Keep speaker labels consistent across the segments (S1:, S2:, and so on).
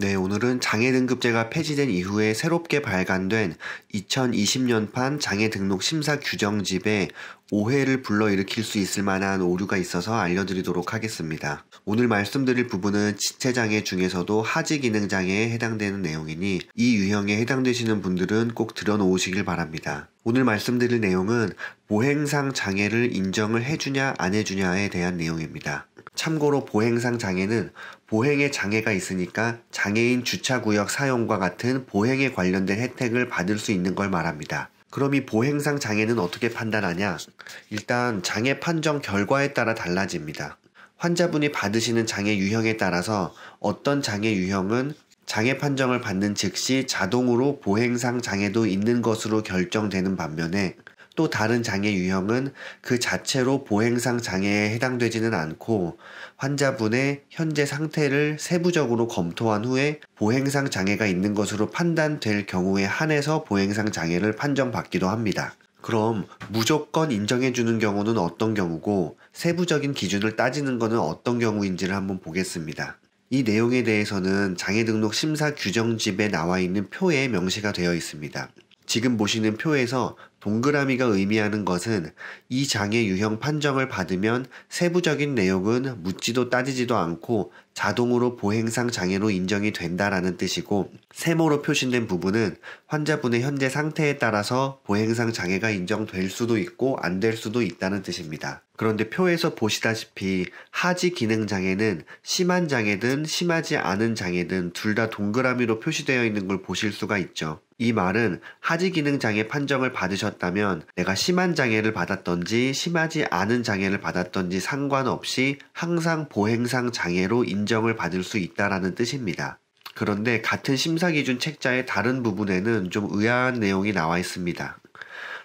S1: 네, 오늘은 장애등급제가 폐지된 이후에 새롭게 발간된 2020년판 장애등록 심사 규정집에 오해를 불러일으킬 수 있을 만한 오류가 있어서 알려드리도록 하겠습니다. 오늘 말씀드릴 부분은 지체장애 중에서도 하지기능장애에 해당되는 내용이니 이 유형에 해당되시는 분들은 꼭 들어놓으시길 바랍니다. 오늘 말씀드릴 내용은 보행상 장애를 인정을 해주냐 안 해주냐에 대한 내용입니다. 참고로 보행상 장애는 보행에 장애가 있으니까 장애인 주차구역 사용과 같은 보행에 관련된 혜택을 받을 수 있는 걸 말합니다. 그럼 이 보행상 장애는 어떻게 판단하냐? 일단 장애 판정 결과에 따라 달라집니다. 환자분이 받으시는 장애 유형에 따라서 어떤 장애 유형은 장애 판정을 받는 즉시 자동으로 보행상 장애도 있는 것으로 결정되는 반면에 또 다른 장애 유형은 그 자체로 보행상 장애에 해당되지는 않고 환자분의 현재 상태를 세부적으로 검토한 후에 보행상 장애가 있는 것으로 판단될 경우에 한해서 보행상 장애를 판정받기도 합니다. 그럼 무조건 인정해주는 경우는 어떤 경우고 세부적인 기준을 따지는 것은 어떤 경우인지를 한번 보겠습니다. 이 내용에 대해서는 장애등록 심사 규정집에 나와 있는 표에 명시가 되어 있습니다. 지금 보시는 표에서 동그라미가 의미하는 것은 이 장애 유형 판정을 받으면 세부적인 내용은 묻지도 따지지도 않고 자동으로 보행상 장애로 인정이 된다라는 뜻이고, 세모로 표시된 부분은 환자분의 현재 상태에 따라서 보행상 장애가 인정될 수도 있고 안 될 수도 있다는 뜻입니다. 그런데 표에서 보시다시피 하지 기능 장애는 심한 장애든 심하지 않은 장애든 둘 다 동그라미로 표시되어 있는 걸 보실 수가 있죠. 이 말은 하지 기능 장애 판정을 받으셨다면 내가 심한 장애를 받았던지 심하지 않은 장애를 받았던지 상관없이 항상 보행상 장애로 인정을 받을 수 있다라는 뜻입니다. 그런데 같은 심사기준 책자의 다른 부분에는 좀 의아한 내용이 나와 있습니다.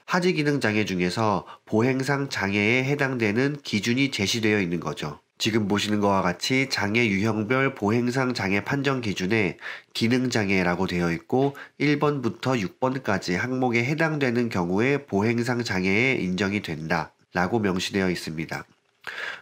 S1: 하지 기능 장애 중에서 보행상 장애에 해당되는 기준이 제시되어 있는 거죠. 지금 보시는 것과 같이 장애 유형별 보행상 장애 판정 기준에 기능장애라고 되어 있고 1번부터 6번까지 항목에 해당되는 경우에 보행상 장애에 인정이 된다 라고 명시되어 있습니다.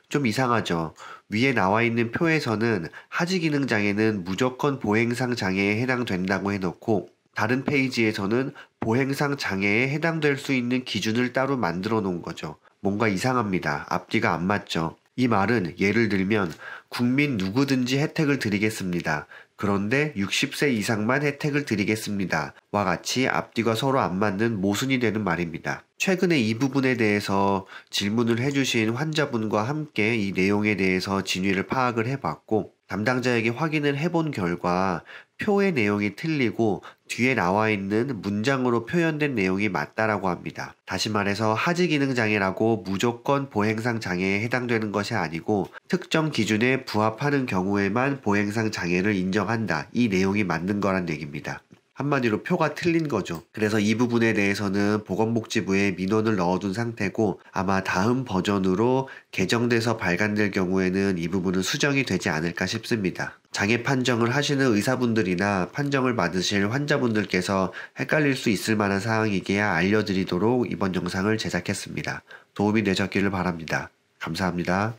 S1: 좀 이상하죠. 위에 나와 있는 표에서는 하지 기능 장애는 무조건 보행상 장애에 해당된다고 해놓고 다른 페이지에서는 보행상 장애에 해당될 수 있는 기준을 따로 만들어 놓은 거죠. 뭔가 이상합니다. 앞뒤가 안 맞죠. 이 말은 예를 들면 국민 누구든지 혜택을 드리겠습니다. 그런데 60세 이상만 혜택을 드리겠습니다. 와 같이 앞뒤가 서로 안 맞는 모순이 되는 말입니다. 최근에 이 부분에 대해서 질문을 해주신 환자분과 함께 이 내용에 대해서 진위를 파악을 해봤고 담당자에게 확인을 해본 결과 표의 내용이 틀리고 뒤에 나와 있는 문장으로 표현된 내용이 맞다라고 합니다. 다시 말해서 하지 기능 장애라고 무조건 보행상 장애에 해당되는 것이 아니고 특정 기준에 부합하는 경우에만 보행상 장애를 인정한다. 이 내용이 맞는 거란 얘기입니다. 한마디로 표가 틀린 거죠. 그래서 이 부분에 대해서는 보건복지부에 민원을 넣어둔 상태고 아마 다음 버전으로 개정돼서 발간될 경우에는 이 부분은 수정이 되지 않을까 싶습니다. 장애 판정을 하시는 의사분들이나 판정을 받으실 환자분들께서 헷갈릴 수 있을 만한 사항이기에 알려드리도록 이번 영상을 제작했습니다. 도움이 되셨기를 바랍니다. 감사합니다.